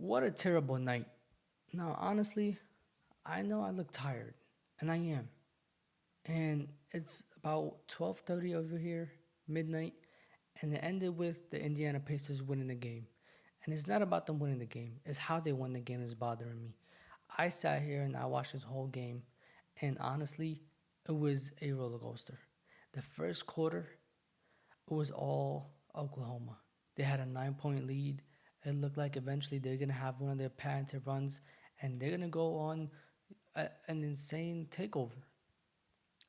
What a terrible night. Now, honestly, I know I look tired, and I am. And it's about 12:30 over here, midnight, and it ended with the Indiana Pacers winning the game. And it's not about them winning the game, it's how they won the game that's bothering me. I sat here and I watched this whole game, and honestly, it was a roller coaster. The first quarter, it was all Oklahoma. They had a 9 point lead. It looked like eventually they're going to have one of their patented runs and they're going to go on an insane takeover.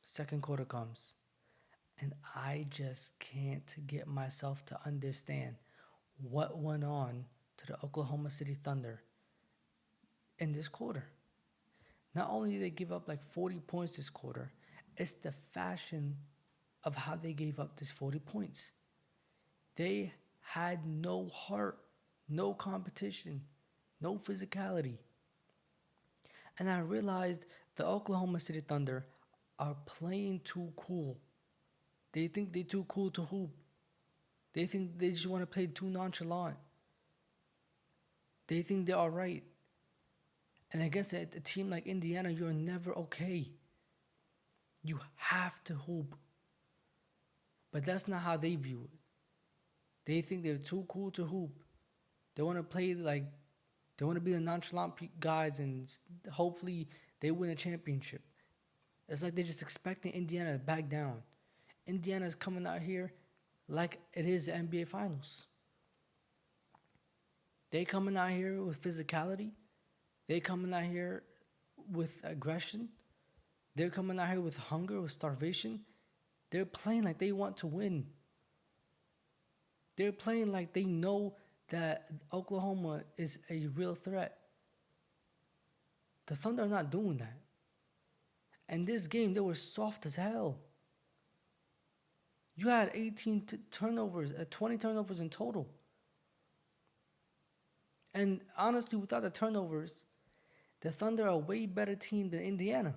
Second quarter comes, and I just can't get myself to understand what went on to the Oklahoma City Thunder in this quarter. Not only did they give up like 40 points this quarter, it's the fashion of how they gave up this 40 points. They had no heart, no competition, no physicality. And I realized the Oklahoma City Thunder are playing too cool. They think they're too cool to hoop. They think they just want to play too nonchalant. They think they're all right. And against a team like Indiana, you're never okay. You have to hoop. But that's not how they view it. They think they're too cool to hoop. They want to play like, they want to be the nonchalant guys and hopefully they win a championship. It's like they're just expecting Indiana to back down. Indiana's coming out here like it is the NBA Finals. They coming out here with physicality. They coming out here with aggression. They're coming out here with hunger, with starvation. They're playing like they want to win. They're playing like they know that Oklahoma is a real threat. The Thunder are not doing that. And this game, they were soft as hell. You had 18 turnovers, 20 turnovers in total. And honestly, without the turnovers, the Thunder are a way better team than Indiana.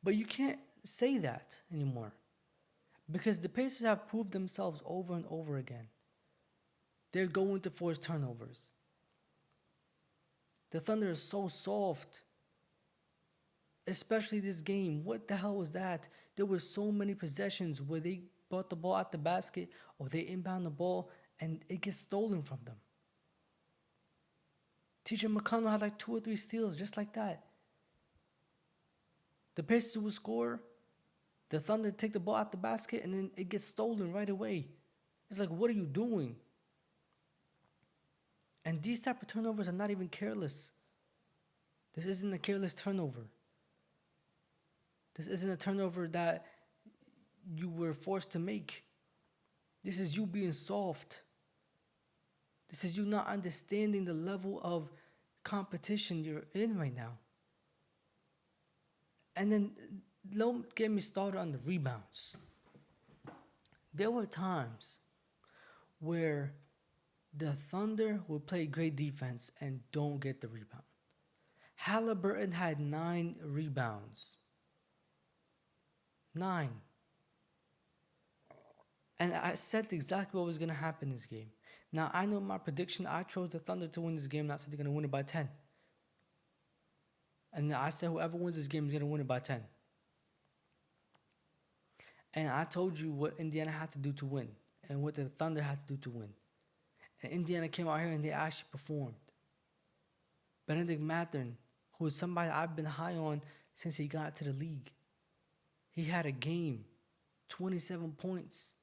But you can't say that anymore because the Pacers have proved themselves over and over again. They're going to force turnovers. The Thunder is so soft, especially this game. What the hell was that? There were so many possessions where they brought the ball out the basket or they inbound the ball and it gets stolen from them. TJ McConnell had like 2 or 3 steals just like that. The Pacers would score, the Thunder take the ball out the basket, and then it gets stolen right away. It's like, what are you doing? And these type of turnovers are not even careless. This isn't a careless turnover. This isn't a turnover that you were forced to make. This is you being soft. This is you not understanding the level of competition you're in right now. And then don't get me started on the rebounds. There were times where the Thunder would play great defense and don't get the rebound. Halliburton had 9 rebounds. 9. And I said exactly what was going to happen in this game. Now, I know my prediction, I chose the Thunder to win this game, and I said they're going to win it by 10. And I said whoever wins this game is going to win it by 10. And I told you what Indiana had to do to win and what the Thunder had to do to win. And Indiana came out here and they actually performed. Benedict Mathurin, who is somebody I've been high on since he got to the league. He had a game, 27 points.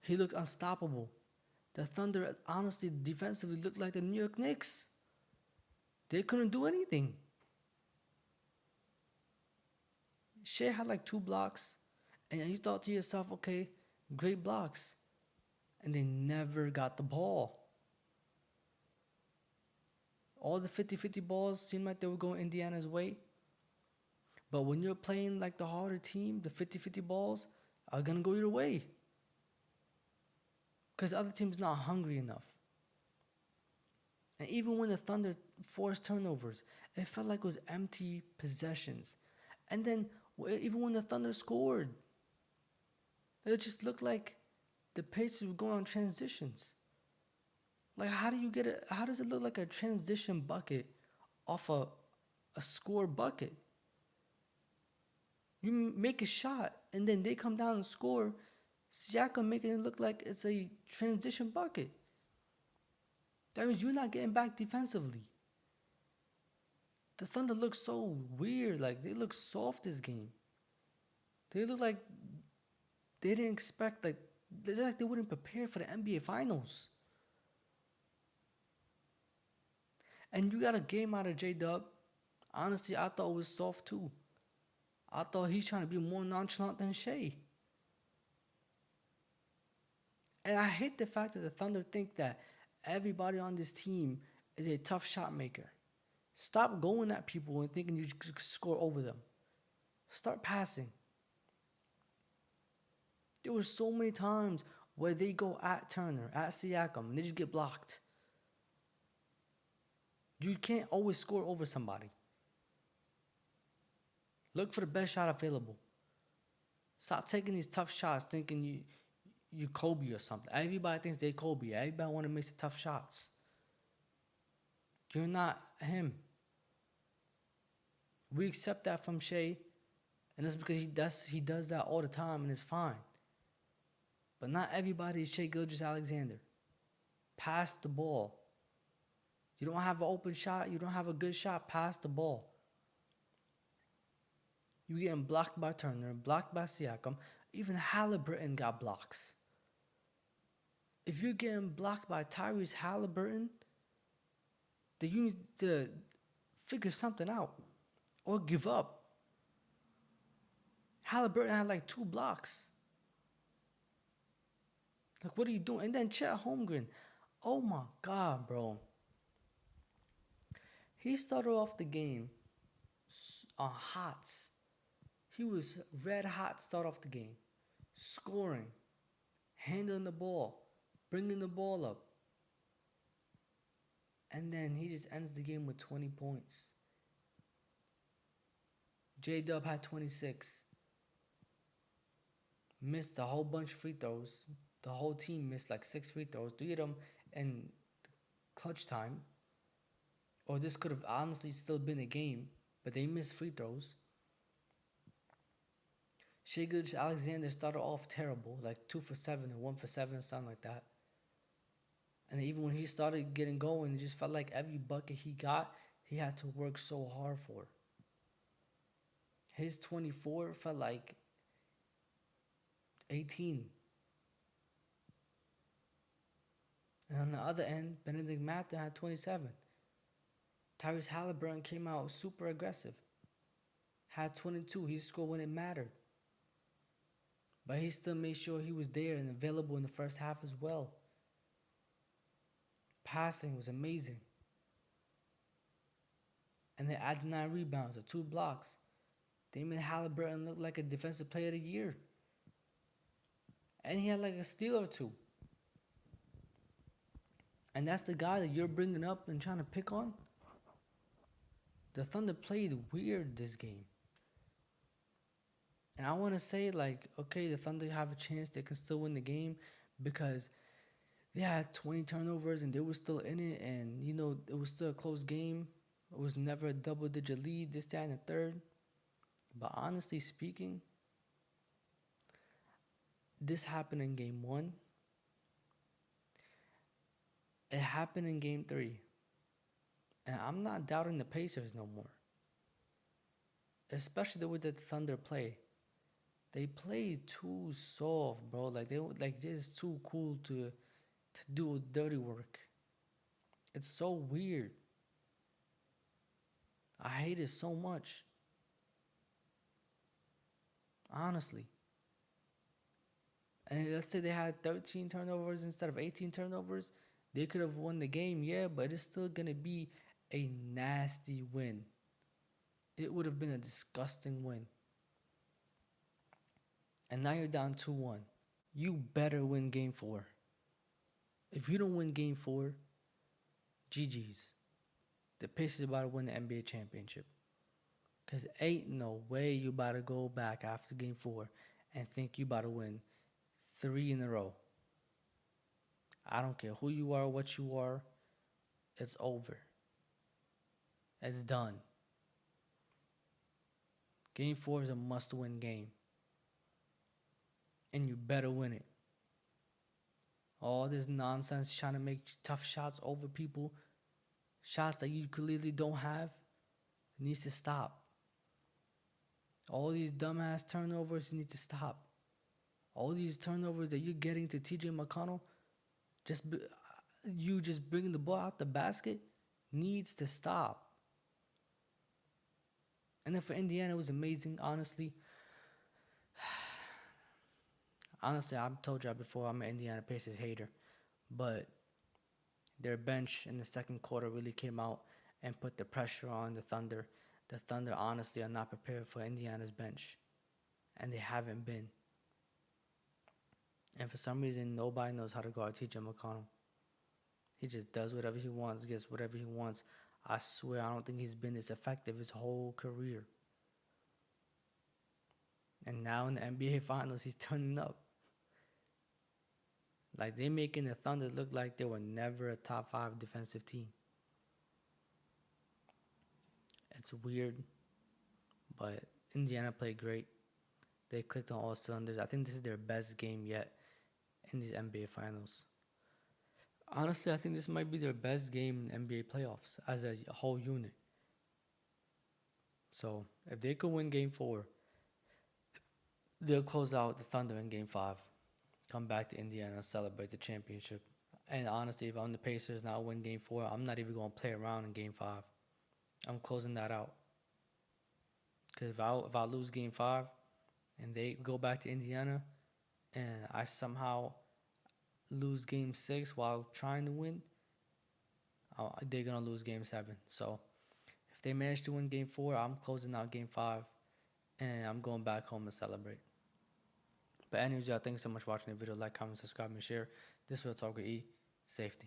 He looked unstoppable. The Thunder, honestly, defensively looked like the New York Knicks. They couldn't do anything. Shea had like 2 blocks, and you thought to yourself, okay, great blocks. And they never got the ball. All the 50-50 balls seemed like they were going Indiana's way. But when you're playing like the harder team, the 50-50 balls are going to go your way. Because the other team's not hungry enough. And even when the Thunder forced turnovers, it felt like it was empty possessions. And then even when the Thunder scored, it just looked like the Pacers were going on transitions. Like, how do you get it? How does it look like a transition bucket off a score bucket? You make a shot, and then they come down and score. Siakam making it look like it's a transition bucket. That means you're not getting back defensively. The Thunder look so weird. Like, they look soft this game. They look like they didn't expect, like, it's like they wouldn't prepare for the NBA Finals. And you got a game out of J-Dub. Honestly, I thought it was soft too. I thought he's trying to be more nonchalant than Shea. And I hate the fact that the Thunder think that everybody on this team is a tough shot maker. Stop going at people and thinking you could score over them. Start passing. There were so many times where they go at Turner, at Siakam, and they just get blocked. You can't always score over somebody. Look for the best shot available. Stop taking these tough shots thinking you Kobe or something. Everybody thinks they Kobe. Everybody want to make the tough shots. You're not him. We accept that from Shea, and that's because he does that all the time, and it's fine. But not everybody is Shea Gilgeous-Alexander. Pass the ball. You don't have an open shot. You don't have a good shot. Pass the ball. You're getting blocked by Turner, blocked by Siakam. Even Halliburton got blocks. If you're getting blocked by Tyrese Halliburton, then you need to figure something out or give up. Halliburton had like 2 blocks. Like, what are you doing? And then Chet Holmgren. Oh my God, bro. He started off the game on hots. He was red hot start off the game. Scoring. Handling the ball. Bringing the ball up. And then he just ends the game with 20 points. J-Dub had 26. Missed a whole bunch of free throws. The whole team missed like 6 free throws. 3 of them in clutch time. Or this could have honestly still been a game. But they missed free throws. Shai Gilgeous-Alexander started off terrible. Like 2 for 7 or 1 for 7 or something like that. And even when he started getting going, it just felt like every bucket he got, he had to work so hard for. His 24 felt like 18. And on the other end, Benedict Mathurin had 27. Tyrese Halliburton came out super aggressive. Had 22. He scored when it mattered. But he still made sure he was there and available in the first half as well. Passing was amazing. And they added 9 rebounds or 2 blocks. They made Halliburton look like a defensive player of the year. And he had like a steal or 2. And that's the guy that you're bringing up and trying to pick on? The Thunder played weird this game. And I want to say, like, okay, the Thunder have a chance. They can still win the game because they had 20 turnovers and they were still in it. And, you know, it was still a close game. It was never a double-digit lead, this, that, and the third. But honestly speaking, this happened in Game 1. It happened in Game 3. And I'm not doubting the Pacers no more. Especially the way that the Thunder play. They play too soft, bro. Like they're just too cool to do dirty work. It's so weird. I hate it so much. Honestly. And let's say they had 13 turnovers instead of 18 turnovers. They could have won the game, yeah, but it's still going to be a nasty win. It would have been a disgusting win. And now you're down 2-1. You better win Game 4. If you don't win Game 4, GG's. The Pacers about to win the NBA championship. Because ain't no way you about to go back after Game 4 and think you about to win 3 in a row. I don't care who you are, what you are. It's over. It's done. Game 4 is a must-win game. And you better win it. All this nonsense trying to make tough shots over people, shots that you clearly don't have, needs to stop. All these dumbass turnovers need to stop. All these turnovers that you're getting to TJ McConnell, you just bringing the ball out the basket, needs to stop. And then for Indiana, it was amazing, honestly. Honestly, I've told y'all before, I'm an Indiana Pacers hater. But their bench in the second quarter really came out and put the pressure on the Thunder. The Thunder, honestly, are not prepared for Indiana's bench. And they haven't been. And for some reason, nobody knows how to guard TJ McConnell. He just does whatever he wants, gets whatever he wants. I swear, I don't think he's been this effective his whole career. And now in the NBA Finals, he's turning up. Like, they're making the Thunder look like they were never a top 5 defensive team. It's weird, but Indiana played great. They clicked on all cylinders. I think this is their best game yet in these NBA Finals. Honestly, I think this might be their best game in NBA playoffs as a whole unit. So, if they could win Game 4, they'll close out the Thunder in Game 5. Come back to Indiana and celebrate the championship. And honestly, if I'm the Pacers and I win Game 4, I'm not even going to play around in Game 5. I'm closing that out. Because if I lose Game 5 and they go back to Indiana and I somehow lose Game 6 while trying to win, they're going to lose Game 7. So if they manage to win Game 4, I'm closing out Game 5 and I'm going back home to celebrate. But anyways, y'all, thanks so much for watching the video. Like, comment, subscribe, and share. This was Talk with E. Safety.